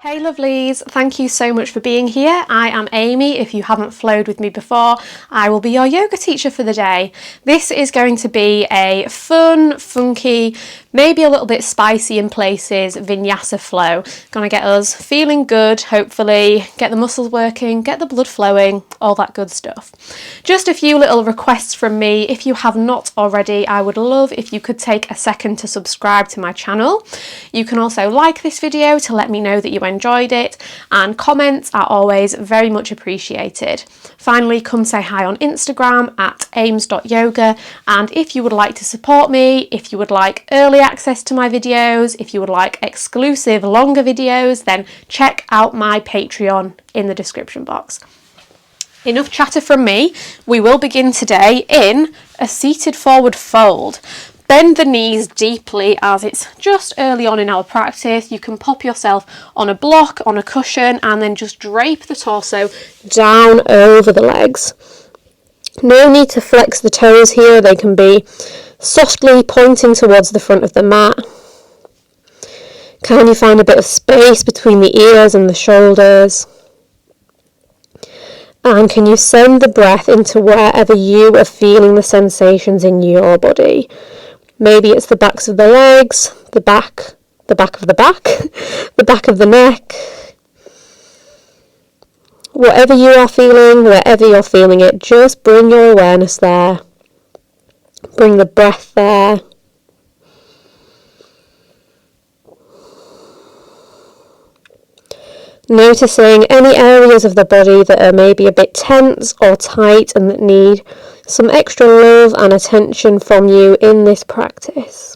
Hey lovelies, thank you so much for being here. I am Amy. If you haven't flowed with me before, I will be your yoga teacher for the day. This is going to be a fun, funky, maybe a little bit spicy in places, Vinyasa flow. Gonna get us feeling good, hopefully, get the muscles working, get the blood flowing, all that good stuff. Just a few little requests from me. If you have not already, I would love if you could take a second to subscribe to my channel. You can also like this video to let me know that you enjoyed it, and comments are always very much appreciated. Finally, come say hi on Instagram at ames.yoga, and if you would like to support me, if you would like early access to my videos, if you would like exclusive longer videos, then check out my Patreon in the description box. Enough chatter from me. We will begin today in a seated forward fold. Bend the knees deeply as it's just early on in our practice. You can pop yourself on a block, on a cushion, and then just drape the torso down over the legs. No need to flex the toes here. They can be softly pointing towards the front of the mat. Can you find a bit of space between the ears and the shoulders? And can you send the breath into wherever you are feeling the sensations in your body? Maybe it's the backs of the legs, the back of the back, the back of the neck. Whatever you are feeling, wherever you're feeling it, just bring your awareness there. Bring the breath there. Noticing any areas of the body that are maybe a bit tense or tight and that need some extra love and attention from you in this practice.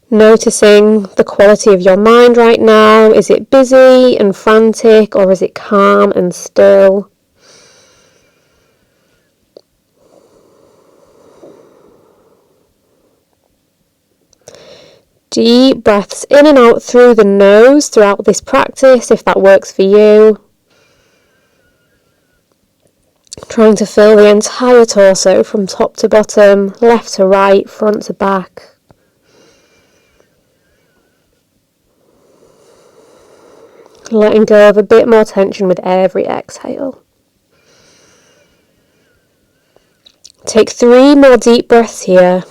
Noticing the quality of your mind right now. Is it busy and frantic, or is it calm and still? Deep breaths in and out through the nose throughout this practice, if that works for you. Trying to fill the entire torso from top to bottom, left to right, front to back. Letting go of a bit more tension with every exhale. Take 3 more deep breaths here.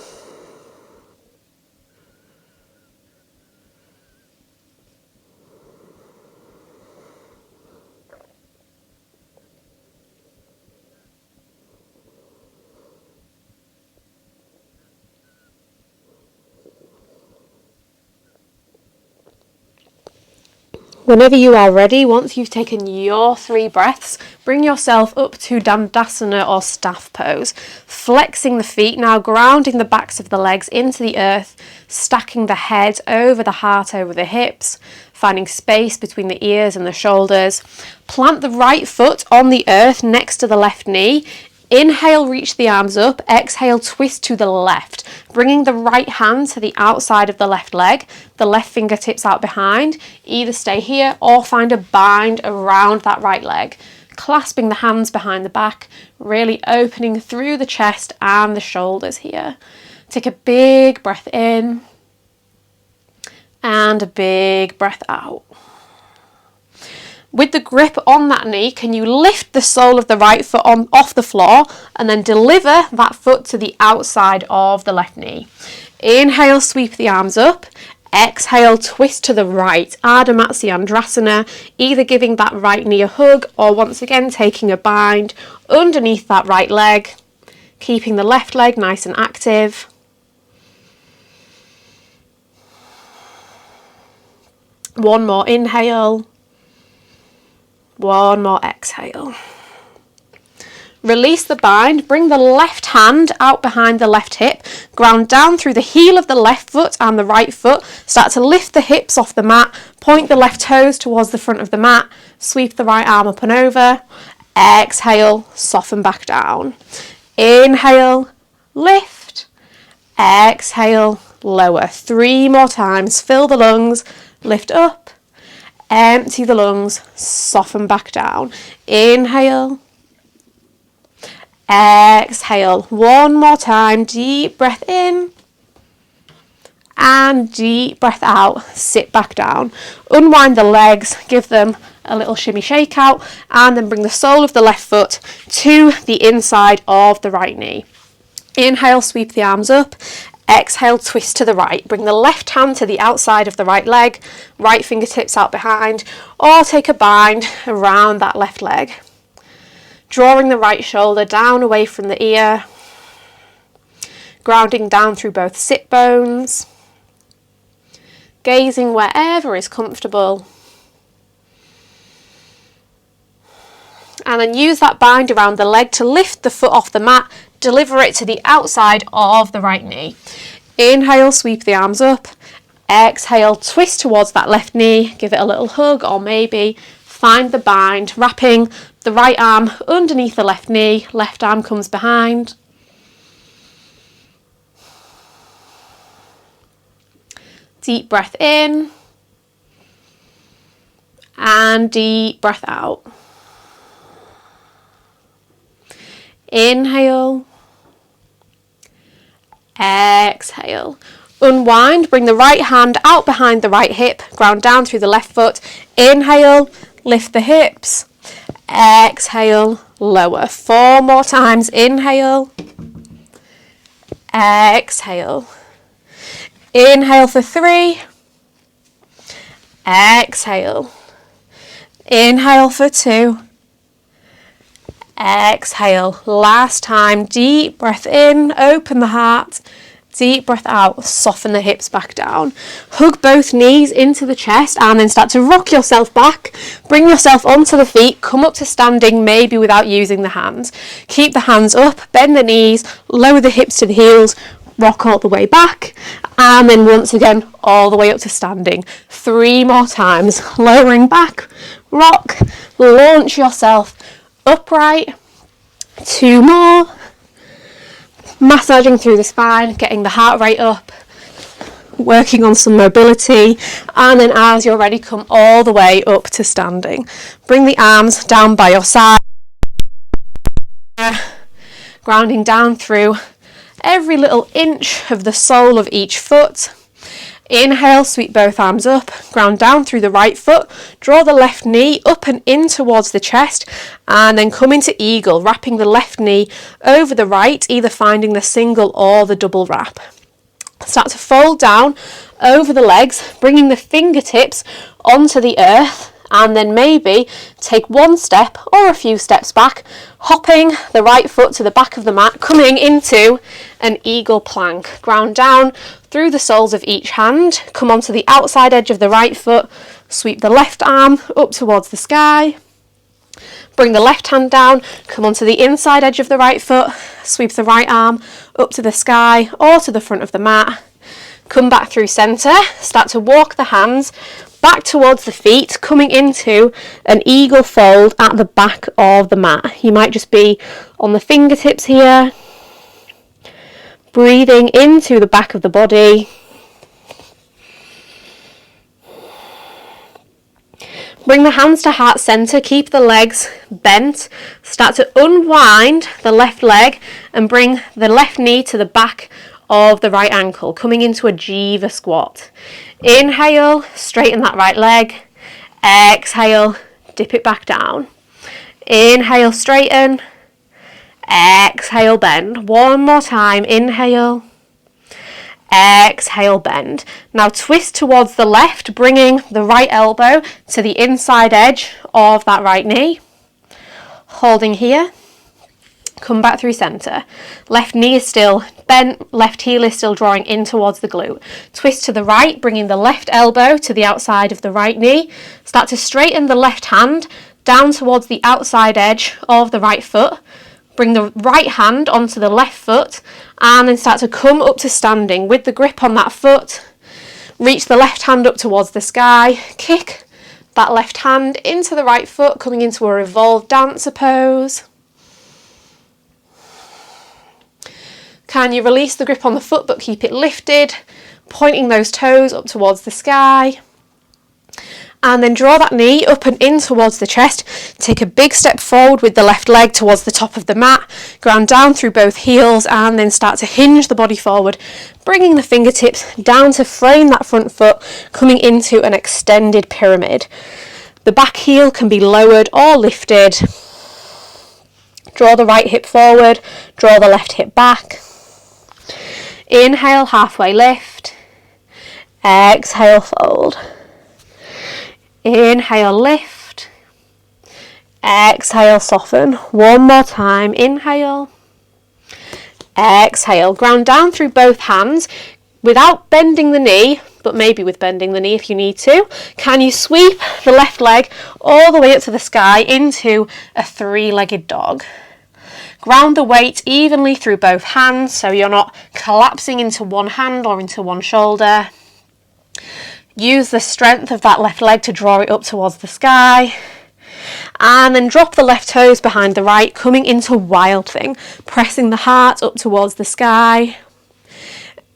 Whenever you are ready, once you've taken your 3 breaths, bring yourself up to Dandasana or staff pose, flexing the feet, now grounding the backs of the legs into the earth, stacking the head over the heart, over the hips, finding space between the ears and the shoulders. Plant the right foot on the earth next to the left knee. Inhale, reach the arms up. Exhale, twist to the left, bringing the right hand to the outside of the left leg, the left fingertips out behind. Either stay here or find a bind around that right leg, clasping the hands behind the back, really opening through the chest and the shoulders here. Take a big breath in and a big breath out. With the grip on that knee, can you lift the sole of the right foot off the floor and then deliver that foot to the outside of the left knee? Inhale, sweep the arms up. Exhale, twist to the right, Ardha Matsyendrasana, either giving that right knee a hug or once again taking a bind underneath that right leg, keeping the left leg nice and active. One more inhale. One more exhale. Release the bind, bring the left hand out behind the left hip, ground down through the heel of the left foot and the right foot, start to lift the hips off the mat, point the left toes towards the front of the mat, sweep the right arm up and over, exhale, soften back down. Inhale, lift, exhale, lower. 3 more times, fill the lungs, lift up, empty the lungs, soften back down. Inhale, exhale. One more time, deep breath in and deep breath out. Sit back down. Unwind the legs, give them a little shimmy shake out, and then bring the sole of the left foot to the inside of the right knee. Inhale, sweep the arms up. Exhale, twist to the right. Bring the left hand to the outside of the right leg, right fingertips out behind, or take a bind around that left leg. Drawing the right shoulder down away from the ear, grounding down through both sit bones, gazing wherever is comfortable. And then use that bind around the leg to lift the foot off the mat, deliver it to the outside of the right knee. Inhale, sweep the arms up. Exhale, twist towards that left knee, give it a little hug, or maybe find the bind, wrapping the right arm underneath the left knee, left arm comes behind. Deep breath in and deep breath out. Inhale, exhale. Unwind, bring the right hand out behind the right hip, ground down through the left foot. Inhale, lift the hips. Exhale, lower. 4 more times. Inhale, exhale. Inhale for 3. Exhale. Inhale for 2. Exhale. Last time. Deep breath in, open the heart. Deep breath out, soften the hips back down. Hug both knees into the chest and then start to rock yourself back. Bring yourself onto the feet, come up to standing, maybe without using the hands. Keep the hands up, bend the knees, lower the hips to the heels, rock all the way back. And then once again, all the way up to standing. 3 more times, lowering back, rock, launch yourself upright. 2 more. Massaging through the spine, getting the heart rate up, working on some mobility, and then as you're ready, come all the way up to standing. Bring the arms down by your side, grounding down through every little inch of the sole of each foot. Inhale, sweep both arms up, ground down through the right foot, draw the left knee up and in towards the chest, and then come into eagle, wrapping the left knee over the right, either finding the single or the double wrap. Start to fold down over the legs, bringing the fingertips onto the earth, and then maybe take 1 step or a few steps back, hopping the right foot to the back of the mat, coming into an eagle plank. Ground down through the soles of each hand, come onto the outside edge of the right foot, sweep the left arm up towards the sky, bring the left hand down, come onto the inside edge of the right foot, sweep the right arm up to the sky or to the front of the mat, come back through centre, start to walk the hands back towards the feet, coming into an eagle fold at the back of the mat. You might just be on the fingertips here, breathing into the back of the body. Bring the hands to heart center, keep the legs bent. Start to unwind the left leg and bring the left knee to the back of the right ankle, coming into a jiva squat. Inhale, straighten that right leg. Exhale, dip it back down. Inhale, straighten. Exhale, bend. 1 more time. Inhale. Exhale, bend. Now twist towards the left, bringing the right elbow to the inside edge of that right knee. Holding here. Come back through centre. Left knee is still bent, left heel is still drawing in towards the glute. Twist to the right, bringing the left elbow to the outside of the right knee. Start to straighten the left hand down towards the outside edge of the right foot. Bring the right hand onto the left foot and then start to come up to standing with the grip on that foot. Reach the left hand up towards the sky. Kick that left hand into the right foot, coming into a revolved dancer pose. Can you release the grip on the foot but keep it lifted, pointing those toes up towards the sky? And then draw that knee up and in towards the chest. Take a big step forward with the left leg towards the top of the mat. Ground down through both heels and then start to hinge the body forward, bringing the fingertips down to frame that front foot, coming into an extended pyramid. The back heel can be lowered or lifted. Draw the right hip forward, draw the left hip back. Inhale, halfway lift. Exhale, fold. Inhale, lift. Exhale, soften. One more time. Inhale. Exhale. Ground down through both hands without bending the knee, but maybe with bending the knee if you need to. Can you sweep the left leg all the way up to the sky into a three-legged dog? Ground the weight evenly through both hands so you're not collapsing into one hand or into one shoulder. Use the strength of that left leg to draw it up towards the sky. And then drop the left toes behind the right, coming into Wild Thing, pressing the heart up towards the sky.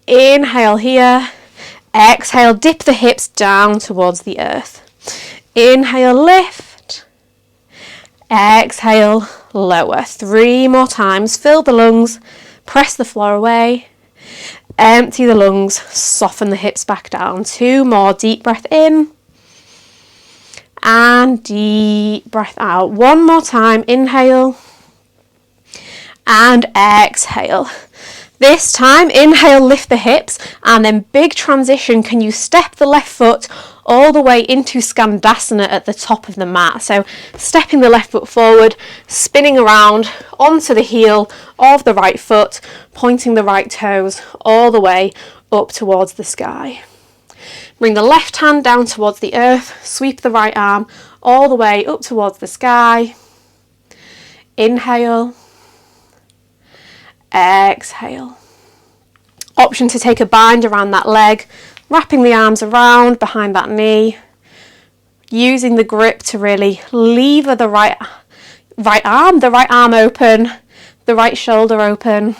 Inhale here. Exhale, dip the hips down towards the earth. Inhale, lift. Exhale, lower. 3 more times. Fill the lungs. Press the floor away. Empty the lungs. Soften the hips back down. 2 more. Deep breath in. And deep breath out. 1 more time. Inhale. And exhale. This time, inhale, lift the hips, and then big transition. Can you step the left foot all the way into Skandasana at the top of the mat? So stepping the left foot forward, spinning around onto the heel of the right foot, pointing the right toes all the way up towards the sky. Bring the left hand down towards the earth, sweep the right arm all the way up towards the sky. Inhale. Exhale. Option to take a bind around that leg, wrapping the arms around behind that knee, using the grip to really lever the right arm open, the right shoulder open.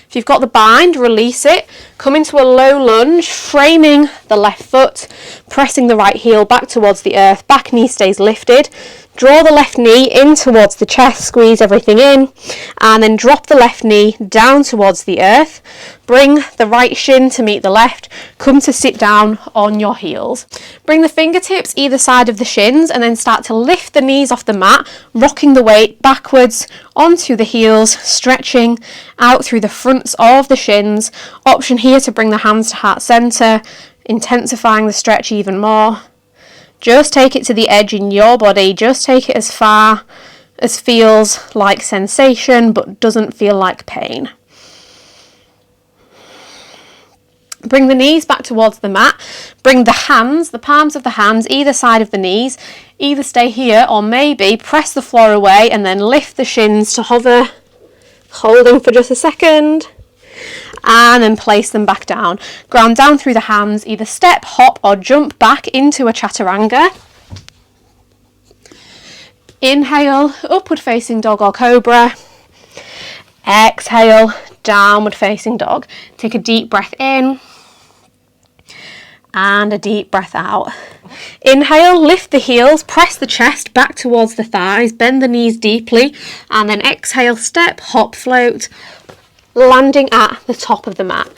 If you've got the bind, release it. Come into a low lunge, framing the left foot, pressing the right heel back towards the earth. Back knee stays lifted. Draw the left knee in towards the chest, squeeze everything in, and then drop the left knee down towards the earth. Bring the right shin to meet the left. Come to sit down on your heels. Bring the fingertips either side of the shins and then start to lift the knees off the mat, rocking the weight backwards onto the heels, stretching out through the fronts of the shins. Option here to bring the hands to heart center, intensifying the stretch even more. Just take it to the edge in your body. Just take it as far as feels like sensation but doesn't feel like pain. Bring the knees back towards the mat. Bring the hands, the palms of the hands, either side of the knees. Either stay here or maybe press the floor away and then lift the shins to hover, holding for just a second. And then place them back down. Ground down through the hands, either step, hop or jump back into a chaturanga. Inhale, upward facing dog or cobra. Exhale, downward facing dog. Take a deep breath in and a deep breath out. Inhale, lift the heels, press the chest back towards the thighs, bend the knees deeply, and then exhale, step, hop, float, landing at the top of the mat.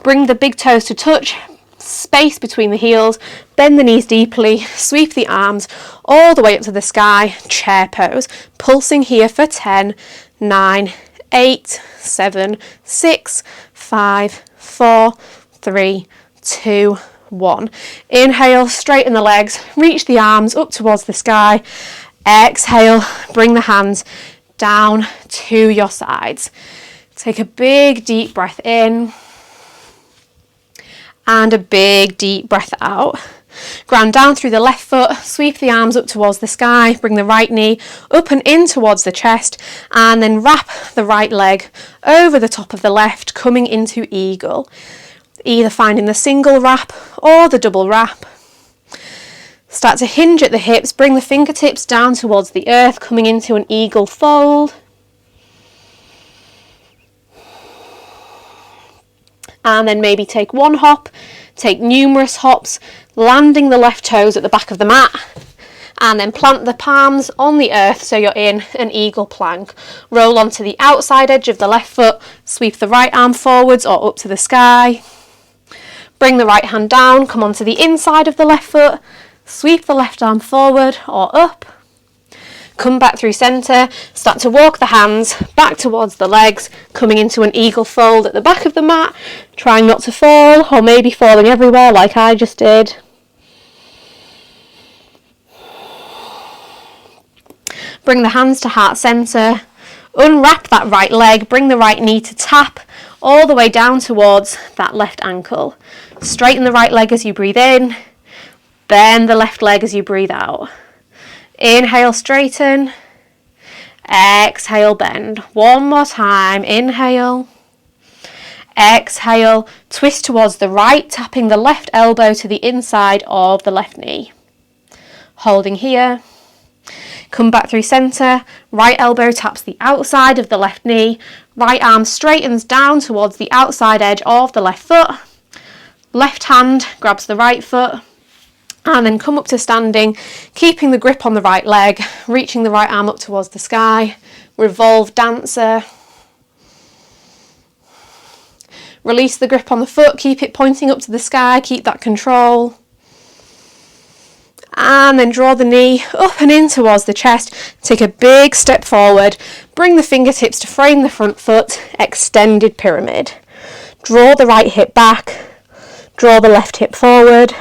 Bring the big toes to touch, space between the heels, bend the knees deeply, sweep the arms all the way up to the sky, chair pose. Pulsing here for 10, 9, 8, 7, 6, 5, 4, 3, 2, 1. Inhale, straighten the legs, reach the arms up towards the sky. Exhale, bring the hands down to your sides. Take a big deep breath in and a big deep breath out. Ground down through the left foot, sweep the arms up towards the sky, bring the right knee up and in towards the chest, and then wrap the right leg over the top of the left, coming into eagle. Either finding the single wrap or the double wrap. Start to hinge at the hips, bring the fingertips down towards the earth, coming into an eagle fold. And then maybe take one hop, take numerous hops, landing the left toes at the back of the mat, and then plant the palms on the earth so you're in an eagle plank. Roll onto the outside edge of the left foot, sweep the right arm forwards or up to the sky. Bring the right hand down, come onto the inside of the left foot, sweep the left arm forward or up. Come back through centre, start to walk the hands back towards the legs, coming into an eagle fold at the back of the mat, trying not to fall, or maybe falling everywhere like I just did. Bring the hands to heart centre, unwrap that right leg, bring the right knee to tap all the way down towards that left ankle. Straighten the right leg as you breathe in, bend the left leg as you breathe out. Inhale, straighten. Exhale, bend. One more time. Inhale. Exhale, twist towards the right, tapping the left elbow to the inside of the left knee. Holding here. Come back through centre. Right elbow taps the outside of the left knee. Right arm straightens down towards the outside edge of the left foot. Left hand grabs the right foot. And then come up to standing, keeping the grip on the right leg, reaching the right arm up towards the sky. Revolve dancer. Release the grip on the foot, keep it pointing up to the sky, keep that control. And then draw the knee up and in towards the chest. Take a big step forward. Bring the fingertips to frame the front foot, extended pyramid. Draw the right hip back. Draw the left hip forward.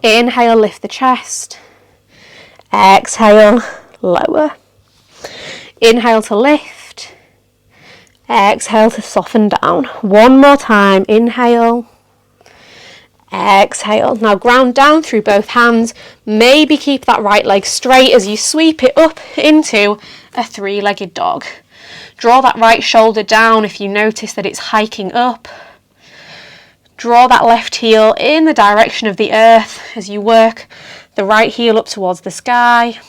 Inhale, lift the chest. Exhale, lower. Inhale to lift. Exhale to soften down. One more time. Inhale. Exhale. Now ground down through both hands. Maybe keep that right leg straight as you sweep it up into a three-legged dog. Draw that right shoulder down if you notice that it's hiking up. Draw that left heel in the direction of the earth as you work the right heel up towards the sky.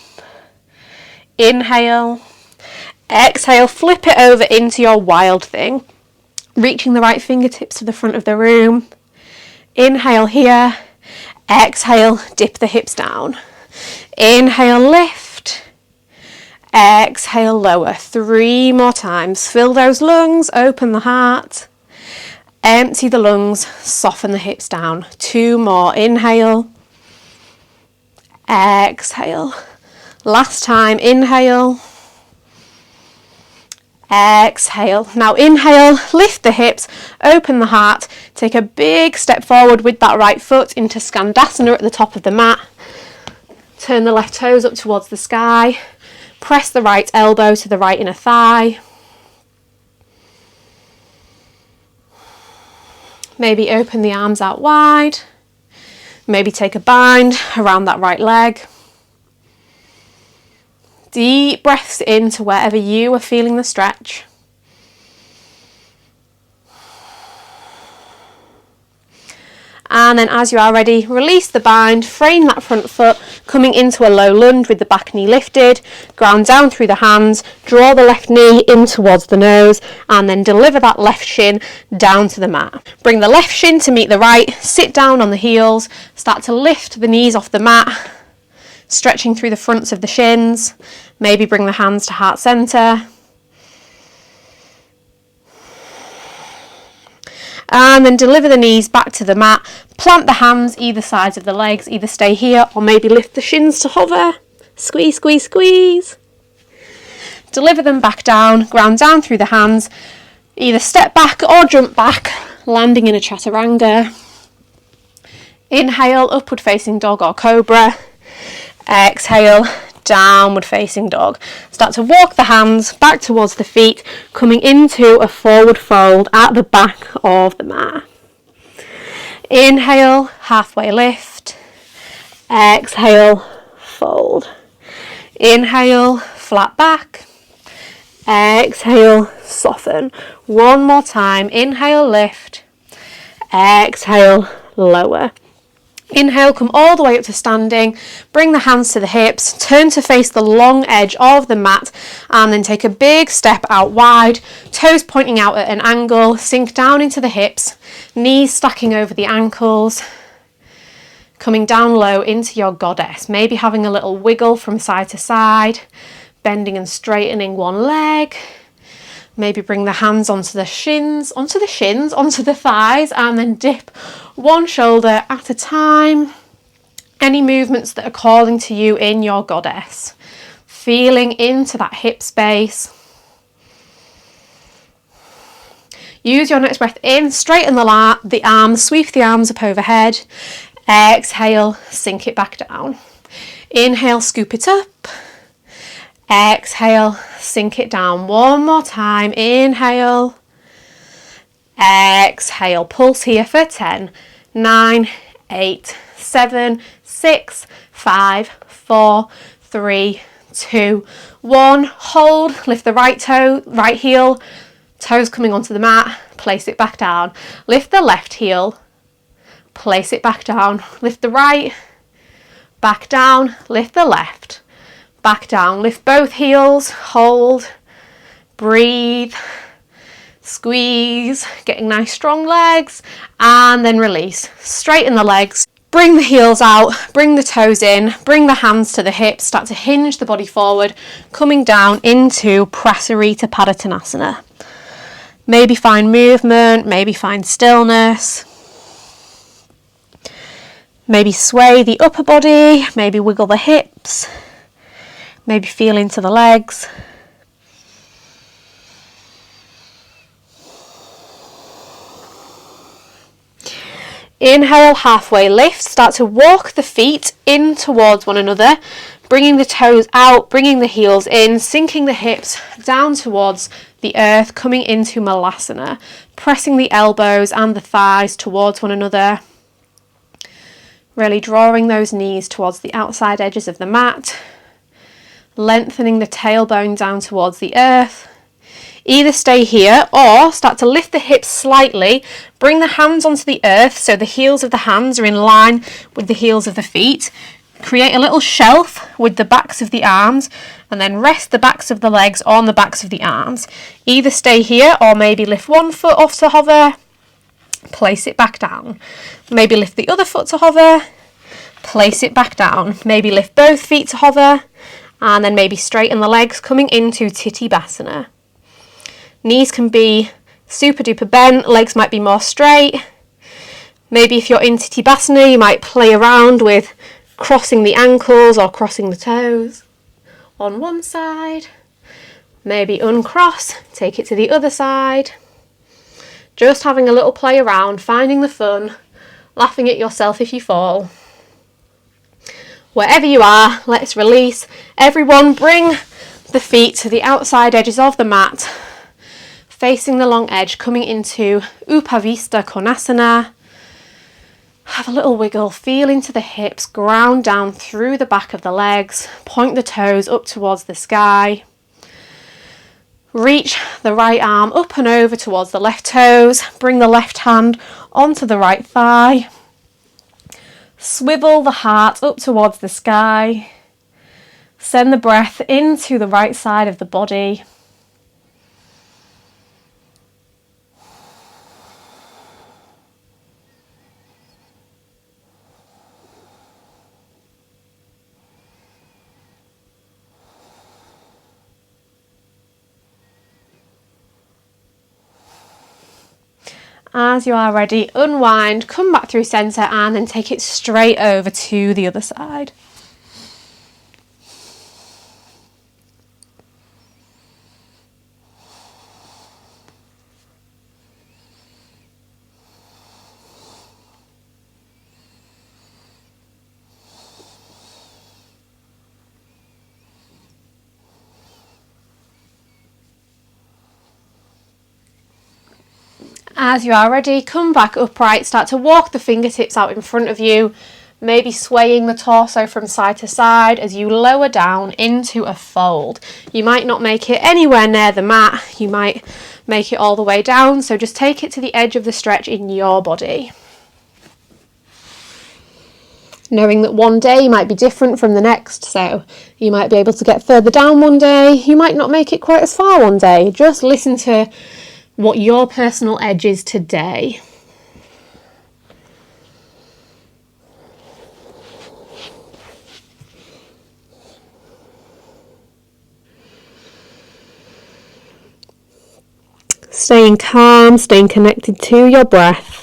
Inhale. Exhale, flip it over into your wild thing. Reaching the right fingertips to the front of the room. Inhale here. Exhale, dip the hips down. Inhale, lift. Exhale, lower. 3 more times. Fill those lungs, open the heart. Empty the lungs, soften the hips down. 2 more. Inhale. Exhale. Last time. Inhale. Exhale. Now inhale, lift the hips, open the heart. Take a big step forward with that right foot into Skandasana at the top of the mat. Turn the left toes up towards the sky. Press the right elbow to the right inner thigh. Maybe open the arms out wide. Maybe take a bind around that right leg. Deep breaths into wherever you are feeling the stretch. And then as you are ready, release the bind, frame that front foot, coming into a low lunge with the back knee lifted, ground down through the hands, draw the left knee in towards the nose, and then deliver that left shin down to the mat. Bring the left shin to meet the right, sit down on the heels, start to lift the knees off the mat, stretching through the fronts of the shins, maybe bring the hands to heart centre. And then deliver the knees back to the mat, plant the hands either sides of the legs, either stay here or maybe lift the shins to hover, squeeze, squeeze, squeeze. Deliver them back down, ground down through the hands, either step back or jump back, landing in a chaturanga. Inhale, upward facing dog or cobra. Exhale, downward facing dog. Start to walk the hands back towards the feet, coming into a forward fold at the back of the mat. Inhale, halfway lift. Exhale, fold. Inhale, flat back. Exhale, soften. One more time. Inhale, lift. Exhale, lower. Inhale, come all the way up to standing, bring the hands to the hips, turn to face the long edge of the mat, and then take a big step out wide, toes pointing out at an angle, sink down into the hips, knees stacking over the ankles, coming down low into your goddess, maybe having a little wiggle from side to side, bending and straightening one leg. Maybe bring the hands onto the thighs, and then dip one shoulder at a time. Any movements that are calling to you in your goddess. Feeling into that hip space. Use your next breath in, straighten the arms, sweep the arms up overhead. Exhale, sink it back down. Inhale, scoop it up. Exhale, sink it down. One more time. Inhale. Exhale. Pulse here for 10, 9, 8, 7, 6, 5, 4, 3, 2, 1. Hold. Lift the right heel. Toes coming onto the mat. Place it back down. Lift the left heel. Place it back down. Lift the right. Back down. Lift the left. Back down, lift both heels, hold, breathe, squeeze, getting nice strong legs, and then release. Straighten the legs, bring the heels out, bring the toes in, bring the hands to the hips, start to hinge the body forward, coming down into Prasarita Padottanasana. Maybe find movement, maybe find stillness. Maybe sway the upper body, maybe wiggle the hips. Maybe feel into the legs. Inhale, halfway lift. Start to walk the feet in towards one another, bringing the toes out, bringing the heels in, sinking the hips down towards the earth, coming into Malasana, pressing the elbows and the thighs towards one another. Really drawing those knees towards the outside edges of the mat. Lengthening the tailbone down towards the earth. Either stay here or start to lift the hips slightly, bring the hands onto the earth so the heels of the hands are in line with the heels of the feet. Create a little shelf with the backs of the arms and then rest the backs of the legs on the backs of the arms. Either stay here or maybe lift one foot off to hover, place it back down. Maybe lift the other foot to hover, place it back down. Maybe lift both feet to hover, and then maybe straighten the legs, coming into Titibhasana. Knees can be super duper bent, legs might be more straight. Maybe if you're in Titibhasana, you might play around with crossing the ankles or crossing the toes on one side. Maybe uncross, take it to the other side. Just having a little play around, finding the fun, laughing at yourself if you fall. Wherever you are, let's release. Everyone bring the feet to the outside edges of the mat, facing the long edge, coming into Upavista Konasana. Have a little wiggle, feel into the hips, ground down through the back of the legs, point the toes up towards the sky. Reach the right arm up and over towards the left toes, bring the left hand onto the right thigh. Swivel the heart up towards the sky. Send the breath into the right side of the body. As you are ready, unwind, come back through centre and then take it straight over to the other side. As you are ready, come back upright, start to walk the fingertips out in front of you, maybe swaying the torso from side to side as you lower down into a fold. You might not make it anywhere near the mat, you might make it all the way down, so just take it to the edge of the stretch in your body. Knowing that one day might be different from the next, so you might be able to get further down one day, you might not make it quite as far one day. Just listen to what your personal edge is today. Staying calm, staying connected to your breath.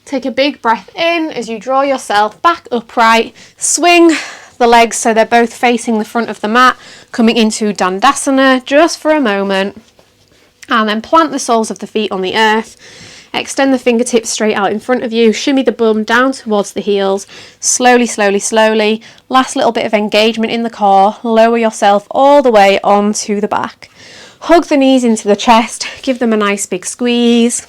Take a big breath in as you draw yourself back upright. Swing the legs so they're both facing the front of the mat, coming into Dandasana just for a moment. And then plant the soles of the feet on the earth. Extend the fingertips straight out in front of you. Shimmy the bum down towards the heels. Slowly, slowly, slowly. Last little bit of engagement in the core. Lower yourself all the way onto the back. Hug the knees into the chest. Give them a nice big squeeze.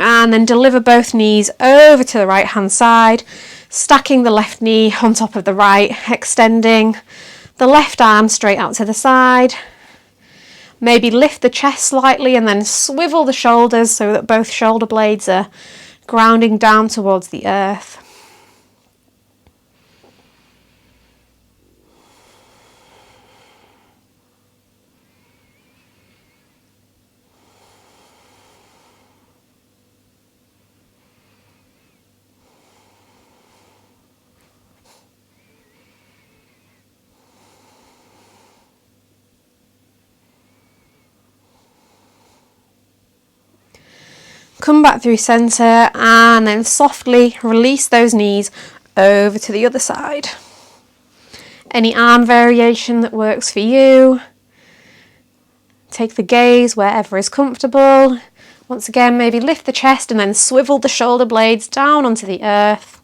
And then deliver both knees over to the right hand side, stacking the left knee on top of the right, extending the left arm straight out to the side. Maybe lift the chest slightly and then swivel the shoulders so that both shoulder blades are grounding down towards the earth. Come back through centre and then softly release those knees over to the other side. Any arm variation that works for you. Take the gaze wherever is comfortable. Once again, maybe lift the chest and then swivel the shoulder blades down onto the earth.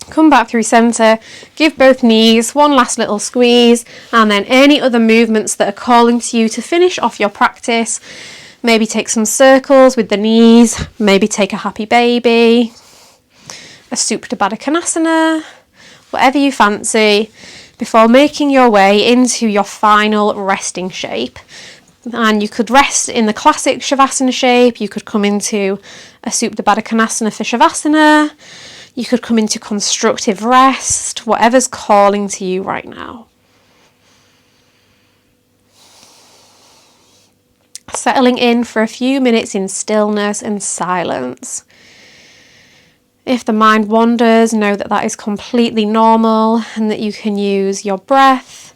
Come back through centre, give both knees one last little squeeze, and then any other movements that are calling to you to finish off your practice. Maybe take some circles with the knees, maybe take a happy baby, a Supta Baddha Konasana, whatever you fancy, before making your way into your final resting shape. And you could rest in the classic shavasana shape, you could come into a Supta Baddha Konasana for shavasana, you could come into constructive rest, whatever's calling to you right now. Settling in for a few minutes in stillness and silence. If the mind wanders, know that that is completely normal and that you can use your breath,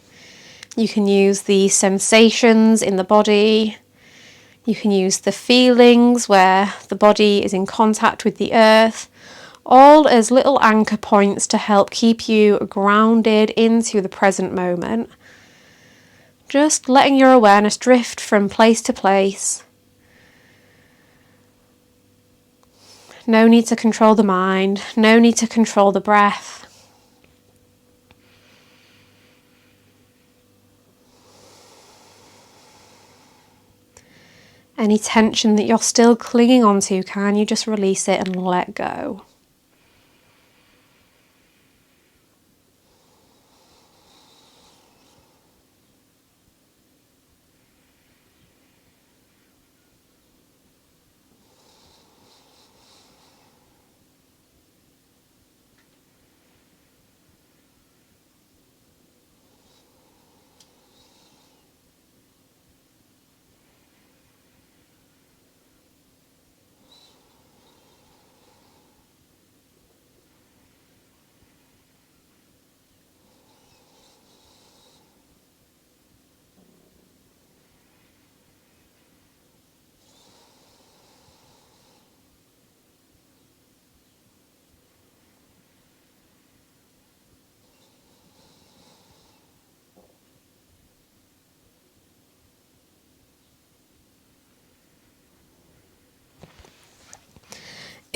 you can use the sensations in the body, you can use the feelings where the body is in contact with the earth, all as little anchor points to help keep you grounded into the present moment. Just letting your awareness drift from place to place. No need to control the mind, no need to control the breath. Any tension that you're still clinging onto, can you just release it and let go?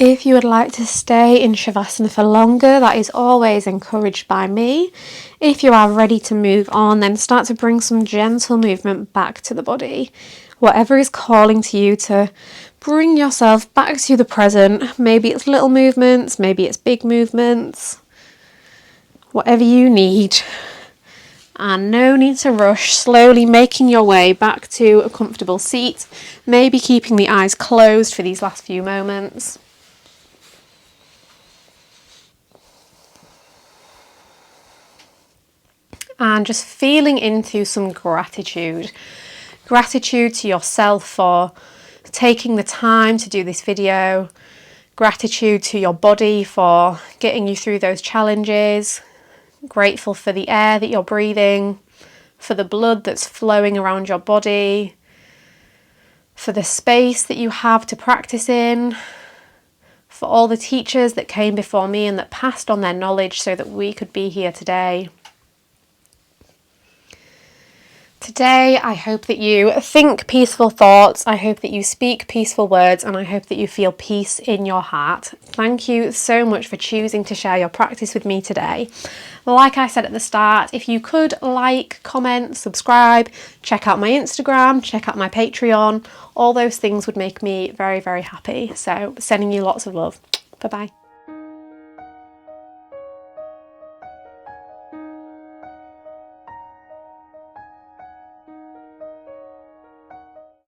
If you would like to stay in shavasana for longer, that is always encouraged by me. If you are ready to move on, then start to bring some gentle movement back to the body. Whatever is calling to you to bring yourself back to the present. Maybe it's little movements, maybe it's big movements. Whatever you need. And no need to rush, slowly making your way back to a comfortable seat, maybe keeping the eyes closed for these last few moments. And just feeling into some gratitude. Gratitude to yourself for taking the time to do this video. Gratitude to your body for getting you through those challenges. Grateful for the air that you're breathing, for the blood that's flowing around your body, for the space that you have to practice in, for all the teachers that came before me and that passed on their knowledge so that we could be here today. Today, I hope that you think peaceful thoughts, I hope that you speak peaceful words, and I hope that you feel peace in your heart. Thank you so much for choosing to share your practice with me today. Like I said at the start, if you could like, comment, subscribe, check out my Instagram, check out my Patreon, all those things would make me very, very happy. So sending you lots of love. Bye-bye.